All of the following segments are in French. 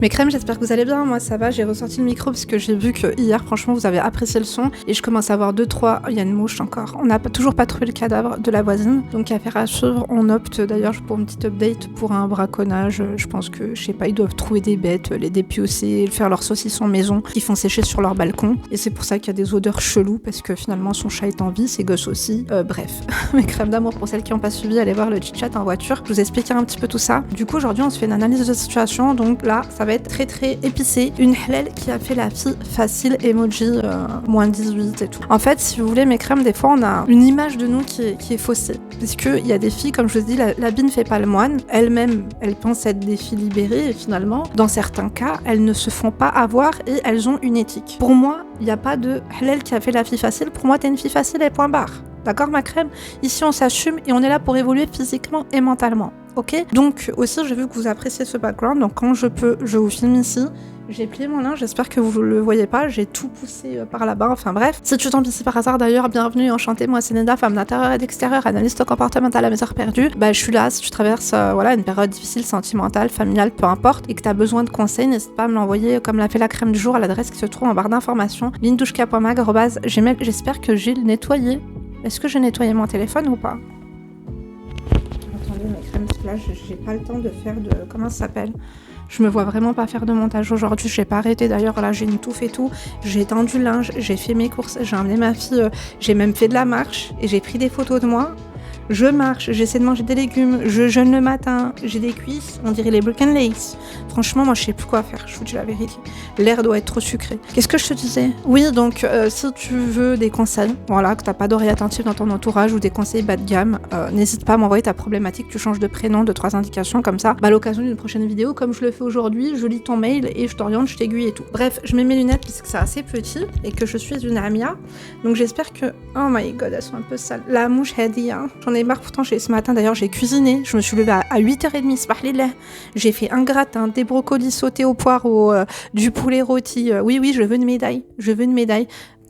Mes crèmes, j'espère que vous allez bien, moi ça va, j'ai ressorti le micro parce que j'ai vu que hier, franchement, vous avez apprécié le son et je commence à avoir 2-3, il y a une mouche encore. On n'a toujours pas trouvé le cadavre de la voisine, donc affaire à suivre. On opte d'ailleurs pour une petite update pour un braconnage. Je pense que, je sais pas, ils doivent trouver des bêtes, les dépiocer, faire leur saucisson maison, qu'ils font sécher sur leur balcon. Et c'est pour ça qu'il y a des odeurs cheloues parce que finalement son chat est en vie, ses gosses aussi. Bref, mes crèmes d'amour pour celles qui n'ont pas suivi, allez voir le chit-chat en voiture. Je vous expliquerai un petit peu tout ça. Du coup, aujourd'hui, on se fait une analyse de situation, donc là, ça va être très épicé. Une halal qui a fait la fille facile, emoji moins 18 et tout. En fait, si vous voulez, mes crèmes, des fois, on a une image de nous qui est faussée. Parce qu'il y a des filles, comme je vous dis, la bille ne fait pas le moine. Elles-mêmes, elles pensent être des filles libérées et finalement, dans certains cas, elles ne se font pas avoir et elles ont une éthique. Pour moi, il n'y a pas de halal qui a fait la fille facile. Pour moi, t'es une fille facile et point barre. D'accord, ma crème? Ici, on s'assume et on est là pour évoluer physiquement et mentalement. Ok? Donc, aussi, j'ai vu que vous appréciez ce background. Donc, quand je peux, je vous filme ici. J'ai plié mon linge, j'espère que vous le voyez pas, j'ai tout poussé par là-bas, enfin bref. Si tu tombes ici par hasard d'ailleurs, bienvenue, enchantée, moi c'est Neda, femme d'intérieur et d'extérieur, analyste comportementale à mes heures perdues. Bah je suis là, si tu traverses une période difficile, sentimentale, familiale, peu importe, et que t'as besoin de conseils, n'hésite pas à me l'envoyer comme l'a fait la crème du jour à l'adresse qui se trouve en barre d'informations, lindouchka.mag@gmail. J'espère que j'ai nettoyé. Est-ce que j'ai nettoyé mon téléphone ou pas? Attendez mes crèmes, là j'ai pas le temps de faire de... comment ça s'appelle? Je me vois vraiment pas faire de montage aujourd'hui, j'ai pas arrêté d'ailleurs, là j'ai une touffe et tout, j'ai tendu le linge, j'ai fait mes courses, j'ai emmené ma fille, j'ai même fait de la marche et j'ai pris des photos de moi. Je marche, j'essaie de manger des légumes, je jeûne le matin, j'ai des cuisses, on dirait les Broken Lace. Franchement, moi je sais plus quoi faire, je vous dis la vérité. L'air doit être trop sucré. Qu'est-ce que je te disais? Oui, donc si tu veux des conseils, voilà, que t'as pas d'oreille attentive dans ton entourage ou des conseils bas de gamme, n'hésite pas à m'envoyer ta problématique, tu changes de prénom, de 3 indications comme ça. Bah, à l'occasion d'une prochaine vidéo, comme je le fais aujourd'hui, je lis ton mail et je t'oriente, je t'aiguille et tout. Bref, je mets mes lunettes puisque c'est assez petit et que je suis une Amia. Donc j'espère que... Oh my god, elles sont un peu sales. La mouche Hadi, hein. J'en ai marre, pourtant ce matin d'ailleurs j'ai cuisiné, je me suis levée à 8h30, sparlillah. J'ai fait un gratin, des brocolis sautés au poireau, du poulet rôti. Oui, je veux une médaille,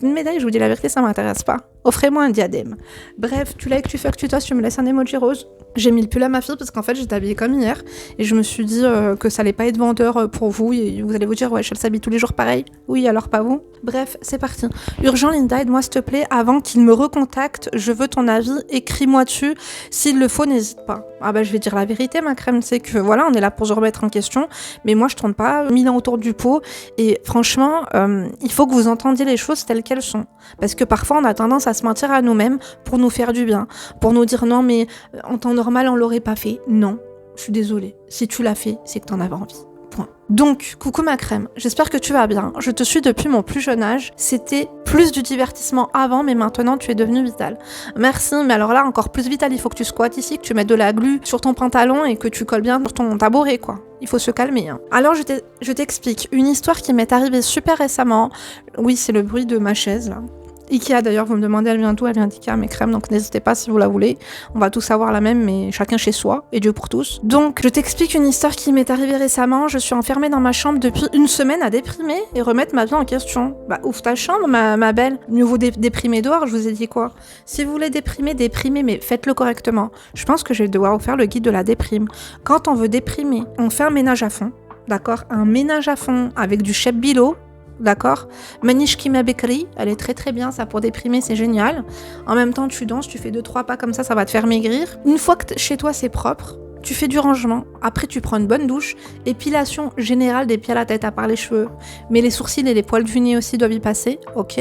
Une médaille, je vous dis la vérité, ça m'intéresse pas. Offrez-moi un diadème. Bref, tu likes, tu fuck, tu tosses, tu me laisses un emoji rose. J'ai mis le pull à ma fille parce qu'en fait j'étais habillée comme hier et je me suis dit que ça allait pas être vendeur pour vous et vous allez vous dire ouais, elle s'habille tous les jours pareil. Oui, alors pas vous. Bref, c'est parti. Urgent Linda, aide-moi s'il te plaît avant qu'il me recontacte. Je veux ton avis, écris-moi dessus. S'il le faut, n'hésite pas. Ah bah je vais dire la vérité, ma crème, c'est que voilà, on est là pour se remettre en question, mais moi je tourne pas 1000 ans autour du pot et franchement, il faut que vous entendiez les choses telles qu'elles sont. Parce que parfois on a tendance à se mentir à nous-mêmes pour nous faire du bien, pour nous dire non mais en temps normal on l'aurait pas fait. Non, je suis désolée. Si tu l'as fait, c'est que t'en avais envie. Point. Donc, coucou ma crème, j'espère que tu vas bien. Je te suis depuis mon plus jeune âge. C'était plus du divertissement avant, mais maintenant tu es devenue vitale. Merci, mais alors là encore plus vitale, il faut que tu squattes ici, que tu mettes de la glu sur ton pantalon et que tu colles bien sur ton tabouret quoi. Il faut se calmer. Hein. Alors je t'explique une histoire qui m'est arrivée super récemment. Oui, c'est le bruit de ma chaise là. Ikea d'ailleurs, vous me demandez elle vient d'où, elle vient d'Ikea mes crèmes, donc n'hésitez pas si vous la voulez. On va tous avoir la même, mais chacun chez soi, et Dieu pour tous. Donc je t'explique une histoire qui m'est arrivée récemment. Je suis enfermée dans ma chambre depuis une semaine à déprimer et remettre ma vie en question. Bah ouvre ta chambre ma belle. Mieux vaut déprimer dehors, je vous ai dit quoi. Si vous voulez déprimez, mais faites-le correctement. Je pense que je vais devoir vous faire le guide de la déprime. Quand on veut déprimer, on fait un ménage à fond, d'accord? Un ménage à fond avec du chef bilo. D'accord? Manish Kima Bekri, elle est très très bien, ça pour déprimer, c'est génial. En même temps, tu danses, tu fais 2-3 pas comme ça va te faire maigrir. Une fois que chez toi c'est propre, tu fais du rangement, après tu prends une bonne douche, épilation générale des pieds à la tête à part les cheveux, mais les sourcils et les poils du nez aussi doivent y passer, ok?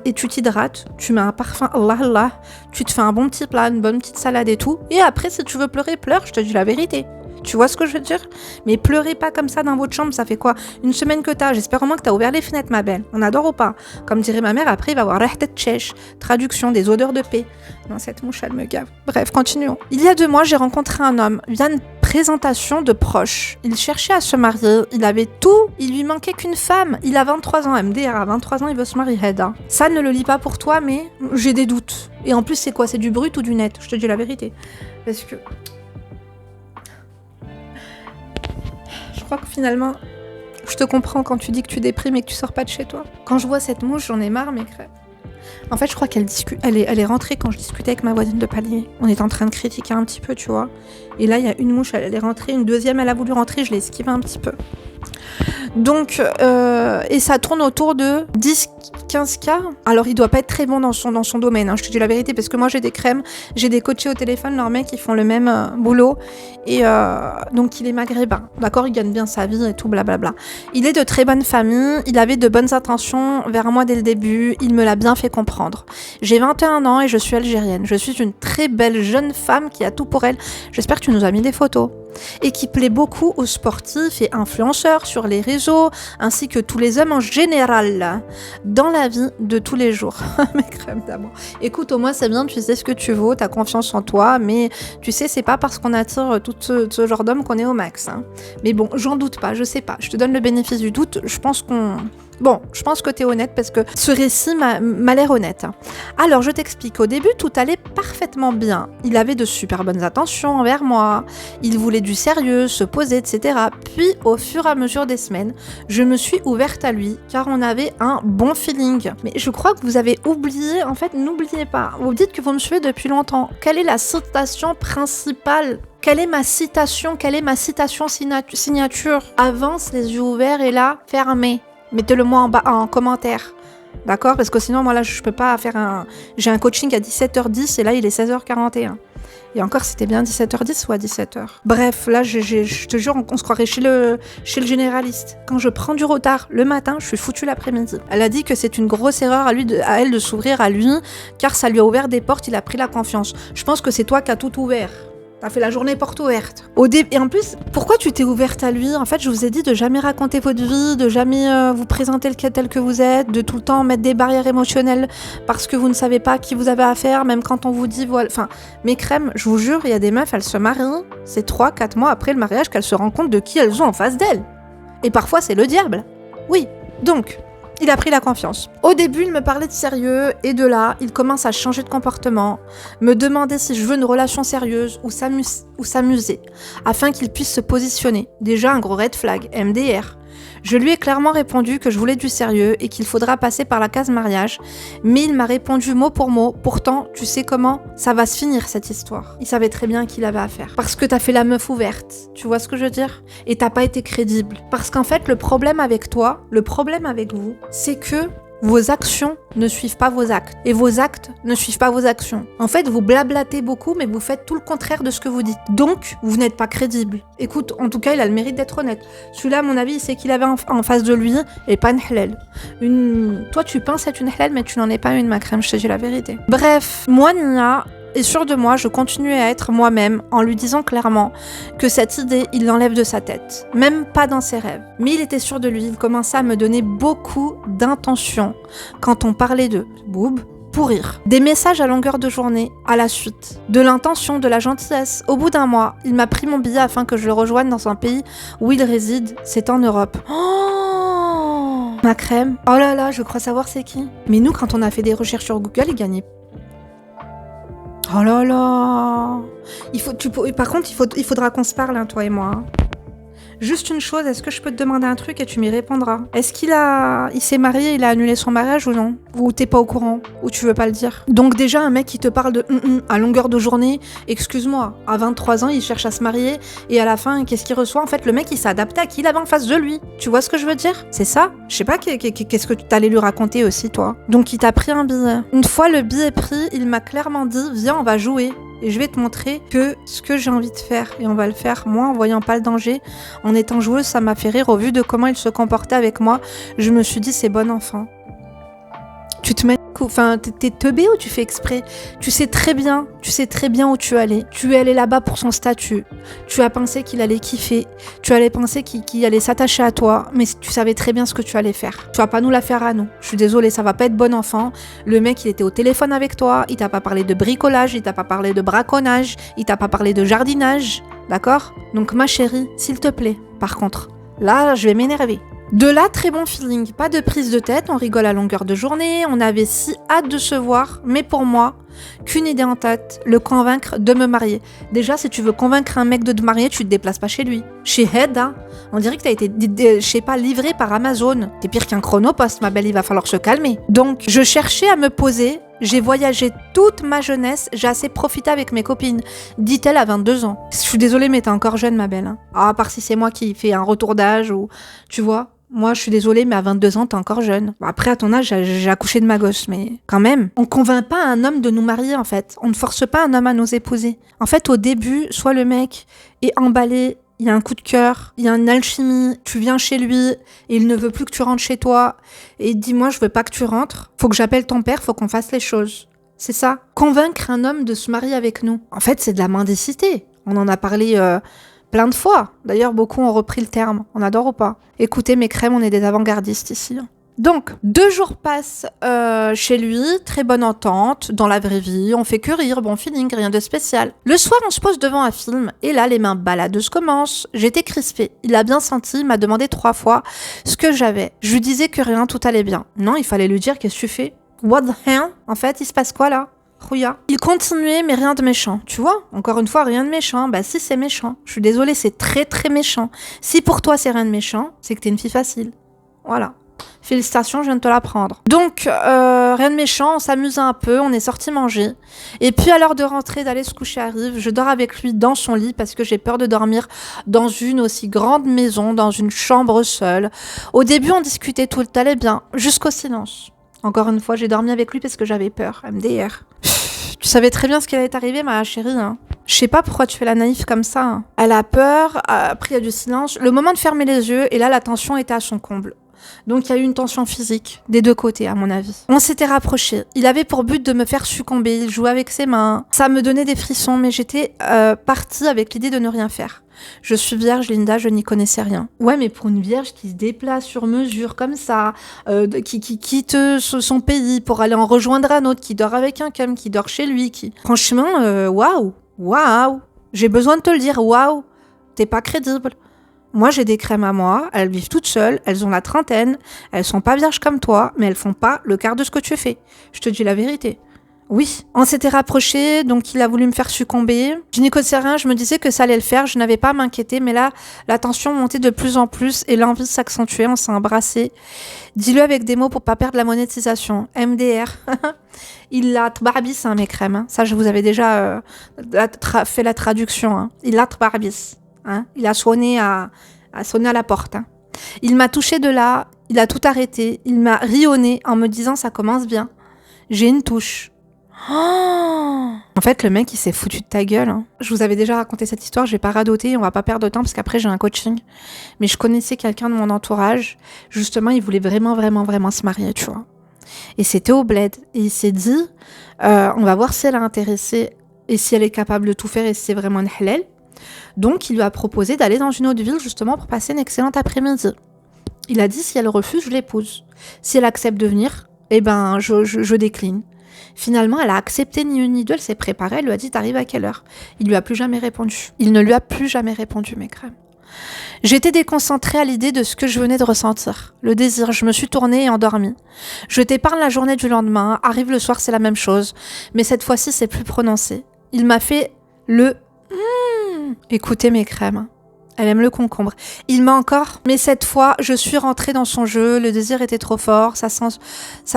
Et tu t'hydrates, tu mets un parfum, Allah, tu te fais un bon petit plat, une bonne petite salade et tout, et après si tu veux pleurer, pleure, je te dis la vérité. Tu vois ce que je veux dire? Mais pleurez pas comme ça dans votre chambre, ça fait quoi? Une semaine que t'as, j'espère au moins que t'as ouvert les fenêtres, ma belle. On adore ou pas? Comme dirait ma mère, après il va avoir rehtet tchèche, traduction des odeurs de paix. Non, cette mouche, elle me gave. Bref, continuons. Il y a 2 mois, j'ai rencontré un homme via une présentation de proches. Il cherchait à se marier, il avait tout, il lui manquait qu'une femme. Il a 23 ans, MDR, à 23 ans, il veut se marier, Hedda. Ça ne le lit pas pour toi, mais j'ai des doutes. Et en plus, c'est quoi? C'est du brut ou du net? Je te dis la vérité. Parce que... Je crois que finalement, je te comprends quand tu dis que tu déprimes et que tu sors pas de chez toi. Quand je vois cette mouche, j'en ai marre, mes crêpes. En fait, je crois qu'elle est rentrée quand je discutais avec ma voisine de palier. On est en train de critiquer un petit peu, tu vois. Et là, il y a une mouche, elle est rentrée, une deuxième, elle a voulu rentrer, je l'ai esquivée un petit peu. Donc, et ça tourne autour de 10-15K. Alors, il doit pas être très bon dans son domaine, hein, je te dis la vérité, parce que moi, j'ai des crèmes, j'ai des coachés au téléphone, leurs mecs, ils font le même boulot. Et donc, il est maghrébin, d'accord? Il gagne bien sa vie et tout, blablabla. Il est de très bonne famille, il avait de bonnes intentions vers moi dès le début, il me l'a bien fait comprendre. J'ai 21 ans et je suis algérienne. Je suis une très belle jeune femme qui a tout pour elle. J'espère que tu nous as mis des photos. Et qui plaît beaucoup aux sportifs et influenceurs sur les réseaux, ainsi que tous les hommes en général, dans la vie de tous les jours. Mes crèmes d'amour. Écoute, au moins c'est bien, tu sais ce que tu vaux, t'as confiance en toi, mais tu sais, c'est pas parce qu'on attire tout ce genre d'hommes qu'on est au max. Hein. Mais bon, j'en doute pas, je sais pas. Je te donne le bénéfice du doute, je pense que t'es honnête parce que ce récit m'a l'air honnête. Alors, je t'explique. Au début, tout allait parfaitement bien. Il avait de super bonnes intentions envers moi. Il voulait du sérieux, se poser, etc. Puis, au fur et à mesure des semaines, je me suis ouverte à lui car on avait un bon feeling. Mais je crois que vous avez oublié, en fait, n'oubliez pas. Vous dites que vous me suivez depuis longtemps. Quelle est la citation principale ? Quelle est ma citation signature ? Avance les yeux ouverts et là, fermés. Mettez-le moi en bas en commentaire. D'accord? Parce que sinon, moi là, je peux pas faire un... J'ai un coaching à 17h10 et là, il est 16h41. Et encore, c'était bien 17h10 ou à 17h? Bref, là, je te jure, on se croirait chez le généraliste. Quand je prends du retard le matin, je suis foutue l'après-midi. Elle a dit que c'est une grosse erreur à elle de s'ouvrir à lui, car ça lui a ouvert des portes, il a pris la confiance. Je pense que c'est toi qui as tout ouvert. T'as fait la journée porte ouverte. Et en plus, pourquoi tu t'es ouverte à lui? En fait, je vous ai dit de jamais raconter votre vie, de jamais vous présenter tel que vous êtes, de tout le temps mettre des barrières émotionnelles parce que vous ne savez pas à qui vous avez affaire, même quand on vous dit voilà. Enfin, mes crèmes, je vous jure, il y a des meufs, elles se marient, c'est 3-4 mois après le mariage qu'elles se rendent compte de qui elles ont en face d'elles. Et parfois, c'est le diable. Oui, donc... Il a pris la confiance. Au début, il me parlait de sérieux, et de là, il commence à changer de comportement, me demander si je veux une relation sérieuse ou s'amuser, afin qu'il puisse se positionner. Déjà un gros red flag, MDR. Je lui ai clairement répondu que je voulais du sérieux et qu'il faudra passer par la case mariage, mais il m'a répondu mot pour mot, pourtant, tu sais comment ça va se finir cette histoire. Il savait très bien qu'il avait affaire. Parce que t'as fait la meuf ouverte, tu vois ce que je veux dire? Et t'as pas été crédible. Parce qu'en fait, le problème avec toi, le problème avec vous, c'est que vos actions ne suivent pas vos actes. Et vos actes ne suivent pas vos actions. En fait, vous blablatez beaucoup, mais vous faites tout le contraire de ce que vous dites. Donc, vous n'êtes pas crédible. Écoute, en tout cas, il a le mérite d'être honnête. Celui-là, à mon avis, c'est qu'il avait en face de lui, et pas une halal. Toi, tu penses être une halal, mais tu n'en es pas une, ma crème, je te dis la vérité. Bref, moi, Nia... Et sûr de moi, je continuais à être moi-même en lui disant clairement que cette idée, il l'enlève de sa tête. Même pas dans ses rêves. Mais il était sûr de lui, il commençait à me donner beaucoup d'intentions quand on parlait de boob pour rire. Des messages à longueur de journée, à la suite. De l'intention, de la gentillesse. Au bout d'un mois, il m'a pris mon billet afin que je le rejoigne dans un pays où il réside. C'est en Europe. Oh, ma crème. Oh là là, je crois savoir c'est qui. Mais nous, quand on a fait des recherches sur Google, il gagnait. Oh là là. Par contre, il faudra qu'on se parle, hein, toi et moi. Juste une chose, est-ce que je peux te demander un truc et tu m'y répondras? Est-ce il s'est marié, il a annulé son mariage ou non? Ou t'es pas au courant? Ou tu veux pas le dire? Donc déjà, un mec qui te parle de à longueur de journée, excuse-moi, à 23 ans, il cherche à se marier et à la fin, qu'est-ce qu'il reçoit? En fait, le mec, il s'est adapté à qui il avait en face de lui. Tu vois ce que je veux dire? C'est ça? Je sais pas qu'est-ce que tu t'allais lui raconter aussi, toi. Donc il t'a pris un billet. Une fois le billet pris, il m'a clairement dit, viens, on va jouer. Et je vais te montrer que ce que j'ai envie de faire, et on va le faire, moi, en voyant pas le danger, en étant joueuse, ça m'a fait rire au vu de comment il se comportait avec moi. Je me suis dit, c'est bon enfant. Tu te mets... Enfin, t'es teubé ou tu fais exprès? Tu sais très bien où tu allais. Tu es allé là-bas pour son statut. Tu as pensé qu'il allait kiffer. Tu allais penser qu'il allait s'attacher à toi, mais tu savais très bien ce que tu allais faire. Tu vas pas nous la faire à nous. Je suis désolée, ça va pas être bon enfant. Le mec, il était au téléphone avec toi, il t'a pas parlé de bricolage, il t'a pas parlé de braconnage, il t'a pas parlé de jardinage, d'accord? Donc ma chérie, s'il te plaît, par contre, là, je vais m'énerver. De là, très bon feeling, pas de prise de tête, on rigole à longueur de journée, on avait si hâte de se voir, mais pour moi, qu'une idée en tête, le convaincre de me marier. Déjà, si tu veux convaincre un mec de te marier, tu te déplaces pas chez lui. Chez Head, hein, on dirait que t'as été, je sais pas, livré par Amazon. T'es pire qu'un chronopost, ma belle, il va falloir se calmer. Donc, je cherchais à me poser, j'ai voyagé toute ma jeunesse, j'ai assez profité avec mes copines, dit-elle à 22 ans. Je suis désolée, mais t'es encore jeune, ma belle. Hein. Ah, à part si c'est moi qui fais un retour d'âge ou... Tu vois ? Moi, je suis désolée, mais à 22 ans, t'es encore jeune. Bon, après, à ton âge, j'ai accouché de ma gosse, mais quand même. On convainc pas un homme de nous marier, en fait. On ne force pas un homme à nous épouser. En fait, au début, soit le mec est emballé, il y a un coup de cœur, il y a une alchimie, tu viens chez lui, et il ne veut plus que tu rentres chez toi, et il te dit, moi, je veux pas que tu rentres. Faut que j'appelle ton père, faut qu'on fasse les choses. C'est ça. Convaincre un homme de se marier avec nous. En fait, c'est de la mendicité. On en a parlé plein de fois. D'ailleurs, beaucoup ont repris le terme. On adore ou pas? Écoutez, mes crèmes, on est des avant-gardistes ici. Donc, 2 jours passent chez lui, très bonne entente, dans la vraie vie, on fait que rire, bon feeling, rien de spécial. Le soir, on se pose devant un film, et là, les mains baladeuses commencent. J'étais crispée. Il a bien senti, il m'a demandé 3 fois ce que j'avais. Je lui disais que rien, tout allait bien. Non, il fallait lui dire, qu'est-ce que tu fais? What the hell? En fait, il se passe quoi là? Rouilla. Il continuait, mais rien de méchant. Tu vois? Encore une fois, rien de méchant. Bah si, c'est méchant. Je suis désolée, c'est très très méchant. Si pour toi, c'est rien de méchant, c'est que t'es une fille facile. Voilà. Félicitations, je viens de te l'apprendre. Donc, rien de méchant, on s'amuse un peu, on est sorti manger. Et puis à l'heure de rentrer, d'aller se coucher arrive, je dors avec lui dans son lit parce que j'ai peur de dormir dans une aussi grande maison, dans une chambre seule. Au début, on discutait tout, allait bien, jusqu'au silence. Encore une fois, j'ai dormi avec lui parce que j'avais peur. MDR. Tu savais très bien ce qui allait t'arriver, ma chérie. Hein. Je sais pas pourquoi tu fais la naïve comme ça. Hein. Elle a peur, après il y a du silence. Le moment de fermer les yeux, et là, la tension était à son comble. Donc il y a eu une tension physique, des 2 côtés à mon avis. On s'était rapprochés. Il avait pour but de me faire succomber, il jouait avec ses mains. Ça me donnait des frissons, mais j'étais partie avec l'idée de ne rien faire. Je suis vierge, Linda, je n'y connaissais rien. Ouais, mais pour une vierge qui se déplace sur mesure comme ça, qui quitte son pays pour aller en rejoindre un autre, qui dort avec un cum, qui dort chez lui, qui... Franchement, waouh, waouh. J'ai besoin de te le dire, waouh. T'es pas crédible. Moi, j'ai des crèmes à moi, elles vivent toutes seules, elles ont la trentaine, elles sont pas vierges comme toi, mais elles font pas le quart de ce que tu fais. Je te dis la vérité. Oui, on s'était rapprochés, donc il a voulu me faire succomber. Je n'y connaissais rien, je me disais que ça allait le faire, je n'avais pas à m'inquiéter, mais là, la tension montait de plus en plus et l'envie s'accentuait, on s'est embrassés. Dis-le avec des mots pour pas perdre la monétisation. MDR. Il l'a tbarbis, hein, mes crèmes. Hein. Ça, je vous avais déjà fait la traduction. Hein. Il l'a tbarbis. Hein. Il a sonné à la porte. Hein. Il m'a touché de là, il a tout arrêté, il m'a rionné en me disant ça commence bien. J'ai une touche. Oh, en fait, le mec, il s'est foutu de ta gueule. Hein. Je vous avais déjà raconté cette histoire, je vais pas radoter, on va pas perdre de temps parce qu'après j'ai un coaching. Mais je connaissais quelqu'un de mon entourage, justement, il voulait vraiment se marier, tu vois. Et c'était au bled. Et il s'est dit, on va voir si elle est intéressée et si elle est capable de tout faire et si c'est vraiment une halal. Donc, il lui a proposé d'aller dans une autre ville justement pour passer une excellente après-midi. Il a dit, si elle refuse, je l'épouse. Si elle accepte de venir, eh ben, je décline. Finalement, elle a accepté ni une ni deux, elle s'est préparée, elle lui a dit, t'arrives à quelle heure? Il lui a plus jamais répondu. Il ne lui a plus jamais répondu, mes crèmes. J'étais déconcentrée à l'idée de ce que je venais de ressentir. Le désir, je me suis tournée et endormie. Je t'épargne la journée du lendemain, arrive le soir, c'est la même chose. Mais cette fois-ci, c'est plus prononcé. Il m'a fait le... Écoutez mes crèmes. Elle aime le concombre. Il m'a encore... Mais cette fois, je suis rentrée dans son jeu. Le désir était trop fort. Sa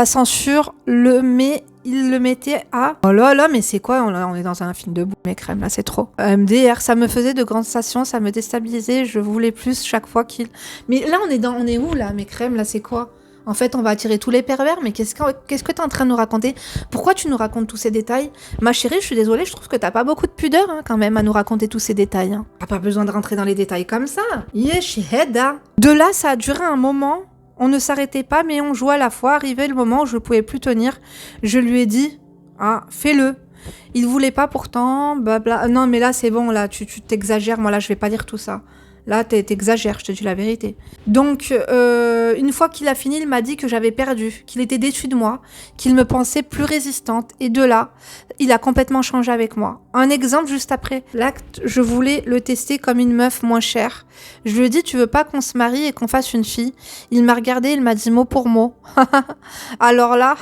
censure le met... Il le mettait à... Oh là là, mais c'est quoi? On est dans un film de boue, mes crèmes, là, c'est trop. MDR, ça me faisait de grandes sensations, ça me déstabilisait. Je voulais plus chaque fois qu'il... Mais là, on est où, là, mes crèmes? Là, c'est quoi? En fait, on va attirer tous les pervers, mais qu'est-ce que t'es en train de nous raconter? Pourquoi tu nous racontes tous ces détails? Ma chérie, je suis désolée, je trouve que t'as pas beaucoup de pudeur, hein, quand même, à nous raconter tous ces détails. Hein. T'as pas besoin de rentrer dans les détails comme ça. Yeshiheda. De là, ça a duré un moment. On ne s'arrêtait pas, mais on jouait à la fois. Arrivé le moment où je pouvais plus tenir. Je lui ai dit, ah, fais-le. Il voulait pas pourtant, blabla. Non, mais là, c'est bon, là, tu t'exagères. Moi, là, je vais pas dire tout ça. Là, t'exagères, je te dis la vérité. Donc, une fois qu'il a fini, il m'a dit que j'avais perdu, qu'il était déçu de moi, qu'il me pensait plus résistante. Et de là, il a complètement changé avec moi. Un exemple, juste après l'acte, je voulais le tester comme une meuf moins chère. Je lui ai dit, tu veux pas qu'on se marie et qu'on fasse une fille? Il m'a regardé, il m'a dit mot pour mot. Alors là,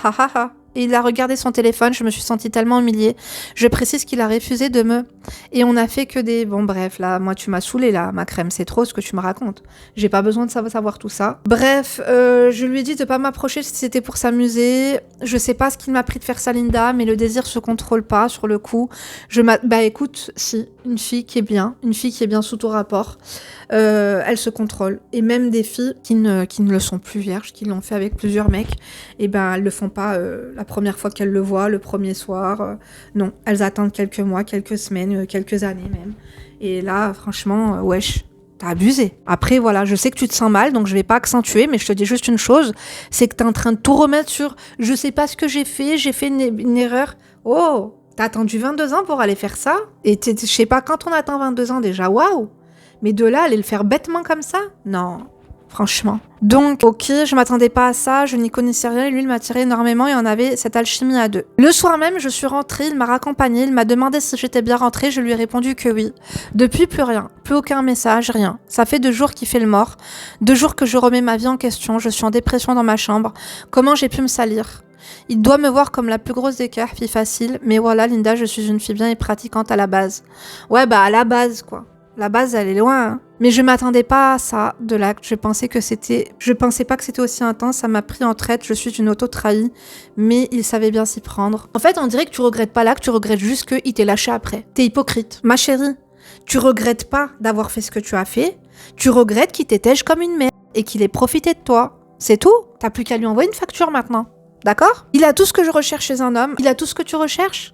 Et il a regardé son téléphone, je me suis sentie tellement humiliée. Je précise qu'il a refusé de me... Et on a fait que des... Bon bref, là, moi tu m'as saoulée là, ma crème, c'est trop ce que tu me racontes. J'ai pas besoin de savoir tout ça. Bref, je lui ai dit de pas m'approcher si c'était pour s'amuser. Je sais pas ce qu'il m'a pris de faire ça, Linda, mais le désir se contrôle pas sur le coup. Bah écoute, si, une fille qui est bien sous ton rapport, elle se contrôle. Et même des filles qui ne le sont plus vierges, qui l'ont fait avec plusieurs mecs, et ben elles le font pas la première fois qu'elles le voient, le premier soir. Non, elles attendent quelques mois, quelques semaines, quelques années même. Et là, franchement, wesh, t'as abusé. Après, voilà, je sais que tu te sens mal, donc je vais pas accentuer, mais je te dis juste une chose, c'est que t'es en train de tout remettre sur « je sais pas ce que j'ai fait une erreur ». Oh, t'as attendu 22 ans pour aller faire ça? Et je sais pas, quand on attend 22 ans déjà, waouh. Mais de là, aller le faire bêtement comme ça? Non. Franchement. Donc, ok, je m'attendais pas à ça, je n'y connaissais rien, et lui, il m'attirait énormément et on avait cette alchimie à deux. Le soir même, je suis rentrée, il m'a raccompagnée, il m'a demandé si j'étais bien rentrée, je lui ai répondu que oui. Depuis, plus rien, plus aucun message, rien. Ça fait 2 jours qu'il fait le mort, 2 jours que je remets ma vie en question, je suis en dépression dans ma chambre. Comment j'ai pu me salir? Il doit me voir comme la plus grosse des cœurs, fille facile, mais voilà, Linda, je suis une fille bien et pratiquante à la base. Ouais, bah à la base, quoi. La base, elle est loin, hein. Mais je m'attendais pas à ça de l'acte. Je pensais pas que c'était aussi intense. Ça m'a pris en traite. Je suis une auto-trahie. Mais il savait bien s'y prendre. En fait, on dirait que tu regrettes pas l'acte. Tu regrettes juste qu'il t'ait lâché après. T'es hypocrite. Ma chérie, tu regrettes pas d'avoir fait ce que tu as fait. Tu regrettes qu'il t'étège comme une mère. Et qu'il ait profité de toi. C'est tout. T'as plus qu'à lui envoyer une facture maintenant. D'accord? Il a tout ce que je recherche chez un homme. Il a tout ce que tu recherches.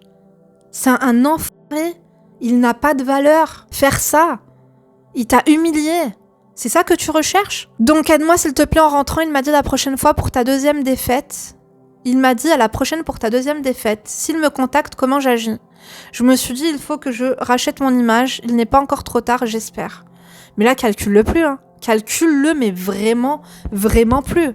C'est un enfoiré. Il n'a pas de valeur. Faire ça, il t'a humilié. C'est ça que tu recherches? Donc aide-moi s'il te plaît en rentrant. Il m'a dit la prochaine fois pour ta 2e défaite. Il m'a dit à la prochaine pour ta 2e défaite. S'il me contacte, comment j'agis? Je me suis dit il faut que je rachète mon image. Il n'est pas encore trop tard, j'espère. Mais là, calcule-le plus. Hein. Calcule-le, mais vraiment, vraiment plus.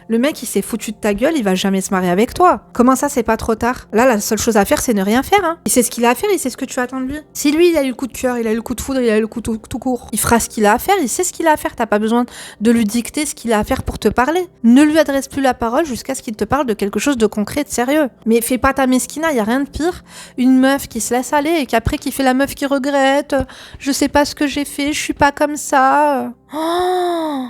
Le mec, il s'est foutu de ta gueule, il va jamais se marier avec toi. Comment ça, c'est pas trop tard? Là, la seule chose à faire, c'est ne rien faire. Hein. Il sait ce qu'il a à faire, il sait ce que tu attends de lui. Si lui, il a eu le coup de cœur, il a eu le coup de foudre, il a eu le coup tout court, il fera ce qu'il a à faire, il sait ce qu'il a à faire. T'as pas besoin de lui dicter ce qu'il a à faire pour te parler. Ne lui adresse plus la parole jusqu'à ce qu'il te parle de quelque chose de concret, de sérieux. Mais fais pas ta mesquina, y a rien de pire. Une meuf qui se laisse aller et qu'après qui fait la meuf qui regrette. Je sais pas ce que j'ai fait, je suis pas comme ça. Oh.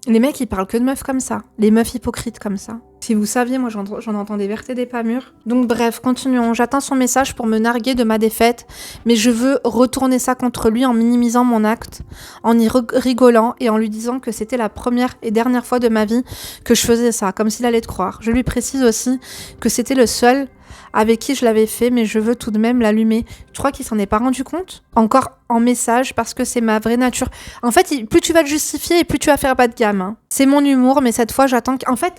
Les mecs, ils parlent que de meufs comme ça. Les meufs hypocrites comme ça. Si vous saviez, moi, j'en entends des vertes et des pas mûres. Donc bref, continuons. J'attends son message pour me narguer de ma défaite, mais je veux retourner ça contre lui en minimisant mon acte, en y rigolant et en lui disant que c'était la première et dernière fois de ma vie que je faisais ça, comme s'il allait te croire. Je lui précise aussi que c'était le seul avec qui je l'avais fait, mais je veux tout de même l'allumer. Tu crois qu'il s'en est pas rendu compte? Encore en message, parce que c'est ma vraie nature. En fait, plus tu vas te justifier et plus tu vas faire bas de gamme. Hein. C'est mon humour, mais cette fois, j'attends... En fait,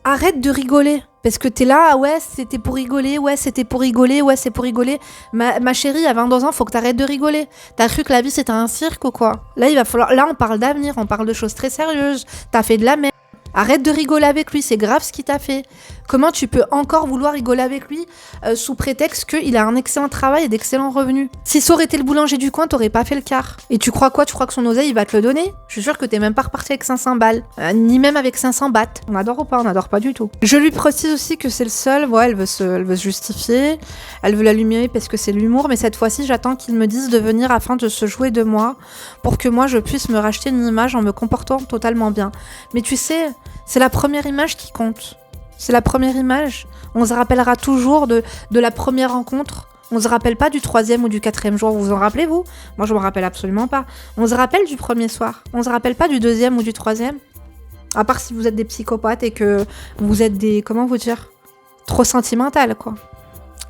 arrête de rigoler. Parce que t'es là, ouais, c'était pour rigoler, ouais, c'était pour rigoler, ouais, c'est pour rigoler. Ma chérie, à 22 ans, faut que t'arrêtes de rigoler. T'as cru que la vie, c'était un cirque ou quoi? Là, il va falloir... Là, on parle d'avenir, on parle de choses très sérieuses. T'as fait de la merde. Arrête de rigoler avec lui, c'est grave ce qu'il t'a fait. Comment tu peux encore vouloir rigoler avec lui sous prétexte qu'il a un excellent travail et d'excellents revenus? Si ça aurait été le boulanger du coin, t'aurais pas fait le quart. Et tu crois quoi? Tu crois que son oseille, il va te le donner? Je suis sûre que t'es même pas reparti avec 500 balles. Ni même avec 500 bahts. On adore ou pas? On adore pas du tout. Je lui précise aussi que c'est le seul. Ouais, elle veut se justifier. Elle veut l'allumer parce que c'est l'humour. Mais cette fois-ci, j'attends qu'il me dise de venir afin de se jouer de moi pour que moi, je puisse me racheter une image en me comportant totalement bien. Mais tu sais... C'est la première image qui compte. C'est la première image. On se rappellera toujours de la première rencontre. On se rappelle pas du 3e ou du 4e jour. Vous vous en rappelez, vous? Moi, je me rappelle absolument pas. On se rappelle du premier soir. On se rappelle pas du 2e ou du 3e. À part si vous êtes des psychopathes et que vous êtes des... Comment vous dire? Trop sentimentales, quoi.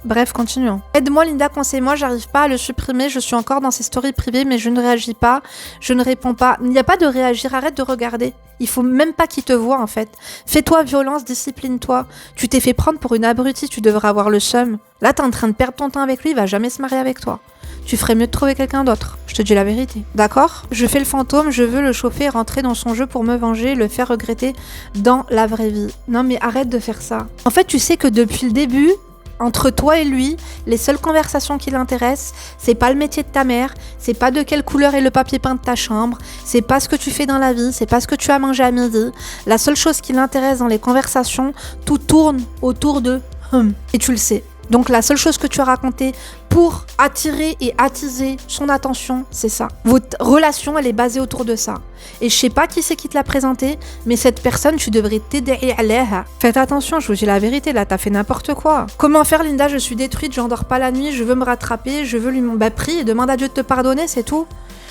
Bref, continuons. Aide-moi Linda, conseille-moi, j'arrive pas à le supprimer, je suis encore dans ses stories privées mais je ne réagis pas, je ne réponds pas. Il n'y a pas de réagir, arrête de regarder. Il faut même pas qu'il te voie en fait. Fais-toi violence, discipline-toi. Tu t'es fait prendre pour une abrutie, tu devrais avoir le seum. Là t'es en train de perdre ton temps avec lui, il va jamais se marier avec toi. Tu ferais mieux de trouver quelqu'un d'autre. Je te dis la vérité. D'accord? Je fais le fantôme, je veux le chauffer et rentrer dans son jeu pour me venger, le faire regretter dans la vraie vie. Non mais arrête de faire ça. En fait tu sais que depuis le début... Entre toi et lui, les seules conversations qui l'intéressent, c'est pas le métier de ta mère, c'est pas de quelle couleur est le papier peint de ta chambre, c'est pas ce que tu fais dans la vie, c'est pas ce que tu as mangé à midi. La seule chose qui l'intéresse dans les conversations, tout tourne autour de et tu le sais. Donc la seule chose que tu as racontée pour attirer et attiser son attention, c'est ça. Votre relation, elle est basée autour de ça. Et je sais pas qui c'est qui te l'a présenté, mais cette personne, tu devrais t'aider alayha. Faites attention, je vous dis la vérité, là, t'as fait n'importe quoi. Comment faire, Linda? Je suis détruite, j'endors pas la nuit, je veux me rattraper, je veux lui... prie et demande à Dieu de te pardonner, c'est tout.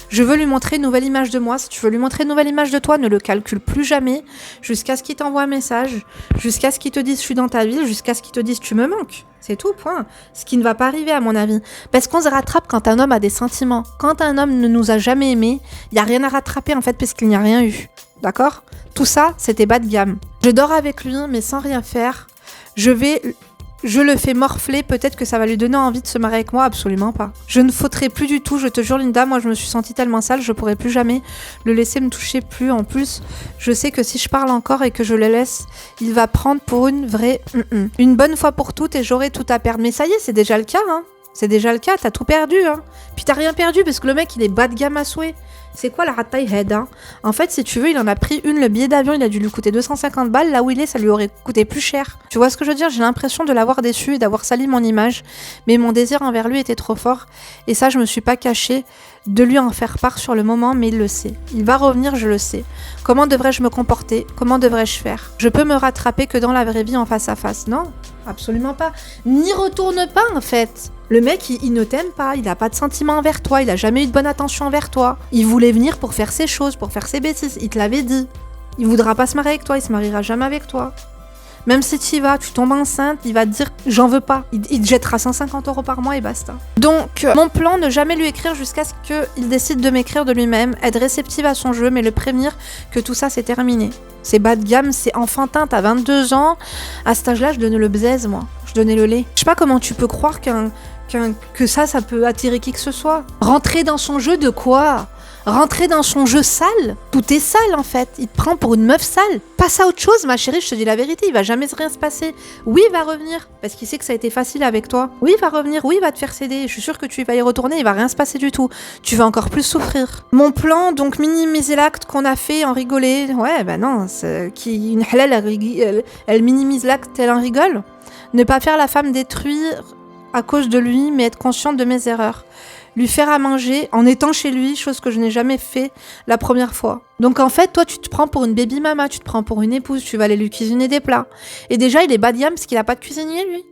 Je veux lui montrer une nouvelle image de moi. Si tu veux lui montrer une nouvelle image de toi, ne le calcule plus jamais jusqu'à ce qu'il t'envoie un message, jusqu'à ce qu'il te dise je suis dans ta ville, jusqu'à ce qu'il te dise tu me manques. C'est tout, point. Ce qui ne va pas arriver à mon avis. Parce qu'on se rattrape quand un homme a des sentiments. Quand un homme ne nous a jamais aimés, il n'y a rien à rattraper en fait parce qu'il n'y a rien eu. D'accord? Tout ça, c'était bas de gamme. Je dors avec lui mais sans rien faire. Je le fais morfler, peut-être que ça va lui donner envie de se marier avec moi, absolument pas. Je ne fautterai plus du tout, je te jure Linda, moi je me suis sentie tellement sale, je pourrais plus jamais le laisser me toucher plus. En plus, je sais que si je parle encore et que je le laisse, il va prendre pour une vraie une bonne fois pour toutes et j'aurai tout à perdre. Mais ça y est, c'est déjà le cas, hein. C'est déjà le cas, t'as tout perdu, hein. Puis t'as rien perdu parce que le mec il est bas de gamme à souhait. C'est quoi la rataille head, hein? En fait, si tu veux, il en a pris une, le billet d'avion, il a dû lui coûter 250 balles, là où il est, ça lui aurait coûté plus cher. Tu vois ce que je veux dire? J'ai l'impression de l'avoir déçu et d'avoir sali mon image, mais mon désir envers lui était trop fort, et ça, je me suis pas cachée de lui en faire part sur le moment, mais il le sait. Il va revenir, je le sais. Comment devrais-je me comporter? Comment devrais-je faire? Je peux me rattraper que dans la vraie vie en face à face. Non, absolument pas. N'y retourne pas, en fait. Le mec, il ne t'aime pas, il a pas de sentiments envers toi, il a jamais eu de bonne attention envers toi. Il voulait venir pour faire ses choses, pour faire ses bêtises, il te l'avait dit. Il voudra pas se marier avec toi, il se mariera jamais avec toi. Même si tu y vas, tu tombes enceinte, il va te dire « j'en veux pas ». Il te jettera 150 € par mois et basta. Donc, mon plan, ne jamais lui écrire jusqu'à ce qu'il décide de m'écrire de lui-même, être réceptive à son jeu, mais le prévenir que tout ça, c'est terminé. C'est bas de gamme, c'est enfantin, t'as 22 ans. À cet âge-là, je donnais le bzèze, moi. Je donnais le lait. Je sais pas comment tu peux croire que ça peut attirer qui que ce soit. Rentrer dans son jeu de quoi? Rentrer dans son jeu sale? Tout est sale en fait. Il te prend pour une meuf sale. Passe à autre chose, ma chérie, je te dis la vérité, il va jamais rien se passer. Oui, il va revenir, parce qu'il sait que ça a été facile avec toi. Oui, il va revenir, oui, il va te faire céder. Je suis sûre que tu vas y retourner, il va rien se passer du tout. Tu vas encore plus souffrir. Mon plan, donc minimiser l'acte qu'on a fait, en rigoler. Ouais, bah non, une halal, elle minimise l'acte, elle en rigole. Ne pas faire la femme détruire à cause de lui, mais être consciente de mes erreurs. Lui faire à manger en étant chez lui, chose que je n'ai jamais fait la première fois. Donc en fait, toi, tu te prends pour une baby mama, tu te prends pour une épouse, tu vas aller lui cuisiner des plats. Et déjà, il est bas de gamme parce qu'il a pas de cuisinier, lui.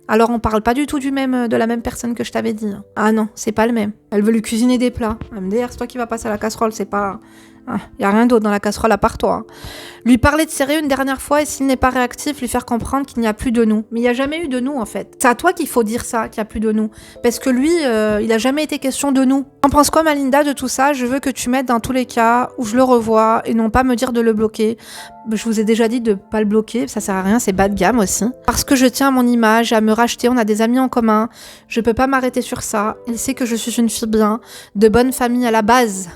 Alors on parle pas du tout de la même personne que je t'avais dit. Ah non, c'est pas le même. Elle veut lui cuisiner des plats. MDR, c'est toi qui vas passer à la casserole, c'est pas... Y a rien d'autre dans la casserole à part toi. Lui parler de sérieux une dernière fois et s'il n'est pas réactif, lui faire comprendre qu'il n'y a plus de nous. Mais il n'y a jamais eu de nous en fait. C'est à toi qu'il faut dire ça, qu'il n'y a plus de nous. Parce que lui, il a jamais été question de nous. T'en penses quoi, Malinda, de tout ça? Je veux que tu m'aides dans tous les cas où je le revois et non pas me dire de le bloquer. Je vous ai déjà dit de pas le bloquer, ça sert à rien, c'est bas de gamme aussi. Parce que je tiens à mon image, à me racheter, on a des amis en commun. Je peux pas m'arrêter sur ça. Il sait que je suis une fille bien, de bonne famille à la base.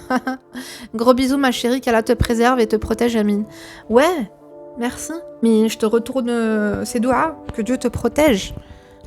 Gros bisous ma chérie, qu'Allah te préserve et te protège, Amine. Ouais, merci. Mais je te retourne ces doigts, que Dieu te protège.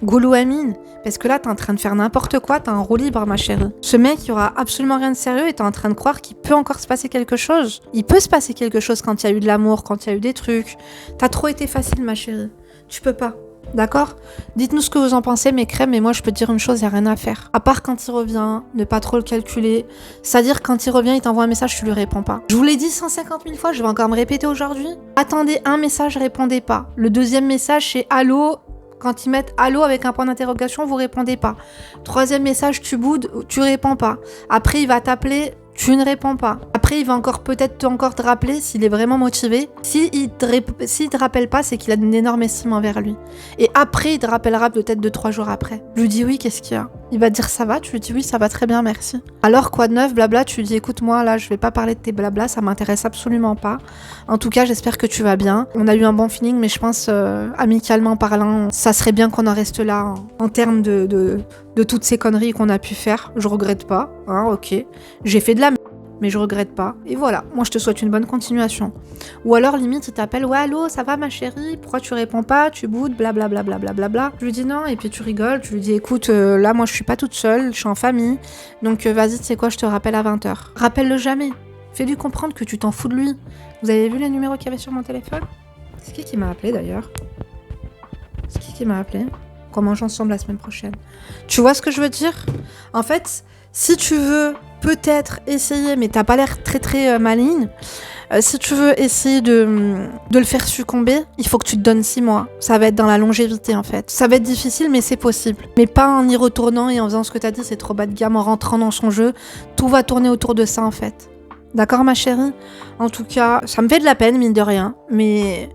Goulou Amine. Parce que là, t'es en train de faire n'importe quoi, t'as un roue libre, ma chérie. Ce mec, il y aura absolument rien de sérieux et t'es en train de croire qu'il peut encore se passer quelque chose. Il peut se passer quelque chose quand il y a eu de l'amour, quand il y a eu des trucs. T'as trop été facile, ma chérie. Tu peux pas. D'accord? Dites-nous ce que vous en pensez, mes crèmes, mais moi je peux te dire une chose, y a rien à faire. À part quand il revient, ne pas trop le calculer. C'est-à-dire quand il revient, il t'envoie un message, tu lui réponds pas. Je vous l'ai dit 150 000 fois, je vais encore me répéter aujourd'hui. Attendez un message, répondez pas. Le deuxième message, c'est allô. Quand ils mettent allô avec un point d'interrogation, vous répondez pas. Troisième message, tu boudes, tu réponds pas. Après, il va t'appeler, tu ne réponds pas. Après, il va peut-être te rappeler s'il est vraiment motivé. S'il te rappelle pas, c'est qu'il a une énorme estime envers lui. Et après, il te rappellera peut-être 2-3 jours après. Je lui dis oui, qu'est-ce qu'il y a? Il va te dire ça va, tu lui dis oui, ça va très bien, merci. Alors quoi de neuf, blabla, tu lui dis écoute moi là, je vais pas parler de tes blabla, ça m'intéresse absolument pas. En tout cas, j'espère que tu vas bien. On a eu un bon feeling, mais je pense amicalement parlant, ça serait bien qu'on en reste là en termes de toutes ces conneries qu'on a pu faire. Je regrette pas, hein, ok. J'ai fait de la mais je regrette pas. Et voilà, moi je te souhaite une bonne continuation. Ou alors limite il t'appelle, ouais allô, ça va ma chérie, pourquoi tu réponds pas, tu boudes, blablabla. Je lui dis non, et puis tu rigoles, tu lui dis écoute, là moi je suis pas toute seule, je suis en famille, donc vas-y tu sais quoi, je te rappelle à 20h. Rappelle-le jamais, fais-lui comprendre que tu t'en fous de lui. Vous avez vu les numéros qu'il y avait sur mon téléphone? C'est qui m'a appelé d'ailleurs? C'est qui m'a appelé? Qu'on mange ensemble la semaine prochaine. Tu vois ce que je veux dire? En fait, si tu veux peut-être essayer, mais t'as pas l'air très maligne, si tu veux essayer de le faire succomber, il faut que tu te donnes 6 mois. Ça va être dans la longévité en fait. Ça va être difficile, mais c'est possible. Mais pas en y retournant et en faisant ce que t'as dit, c'est trop bas de gamme, en rentrant dans son jeu. Tout va tourner autour de ça en fait. D'accord ma chérie? En tout cas, ça me fait de la peine, mine de rien, mais...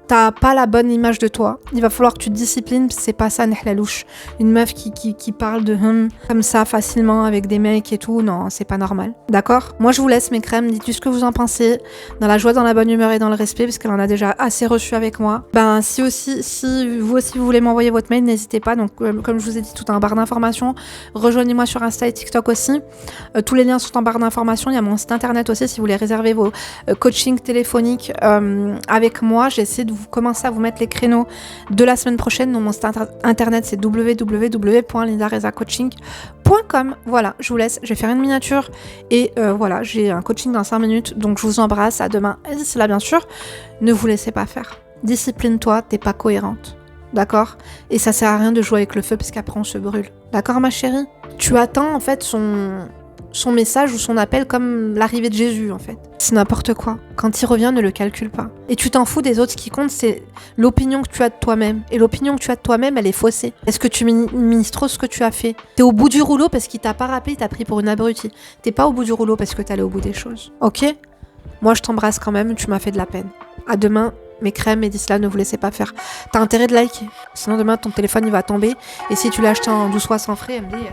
t'as pas la bonne image de toi. Il va falloir que tu te disciplines, c'est pas ça, Nehlalouche. Une meuf qui parle de comme ça facilement avec des mecs et tout, non, c'est pas normal. D'accord? Moi, je vous laisse mes crèmes, dites-lui ce que vous en pensez, dans la joie, dans la bonne humeur et dans le respect, parce qu'elle en a déjà assez reçu avec moi. Ben, si vous aussi vous voulez m'envoyer votre mail, n'hésitez pas. Donc, comme je vous ai dit, tout en barre d'informations. Rejoignez-moi sur Insta et TikTok aussi. Tous les liens sont en barre d'informations. Il y a mon site internet aussi, si vous voulez réserver vos coachings téléphoniques avec moi. J'essaie de commencer à vous mettre les créneaux de la semaine prochaine. Donc mon site internet c'est www.lindarezacoaching.com. Voilà, je vous laisse, je vais faire une miniature et voilà, j'ai un coaching dans 5 minutes, donc je vous embrasse, à demain. Et d'ici là, bien sûr, ne vous laissez pas faire. Discipline-toi, t'es pas cohérente. D'accord? Et ça sert à rien de jouer avec le feu parce qu'après on se brûle. D'accord ma chérie? Tu attends en fait son message ou son appel comme l'arrivée de Jésus en fait. C'est n'importe quoi. Quand il revient, ne le calcule pas. Et tu t'en fous des autres, ce qui compte c'est l'opinion que tu as de toi-même. Et l'opinion que tu as de toi-même, elle est faussée. Est-ce que tu minimises trop ce que tu as fait? T'es au bout du rouleau parce qu'il t'a pas rappelé, il t'a pris pour une abrutie. T'es pas au bout du rouleau parce que t'es allé au bout des choses. Ok? Moi je t'embrasse quand même, tu m'as fait de la peine. À demain, mes crèmes, et d'ici là, ne vous laissez pas faire. T'as intérêt de liker. Sinon demain ton téléphone il va tomber. Et si tu l'as acheté en 12 fois sans frais, elle me dit...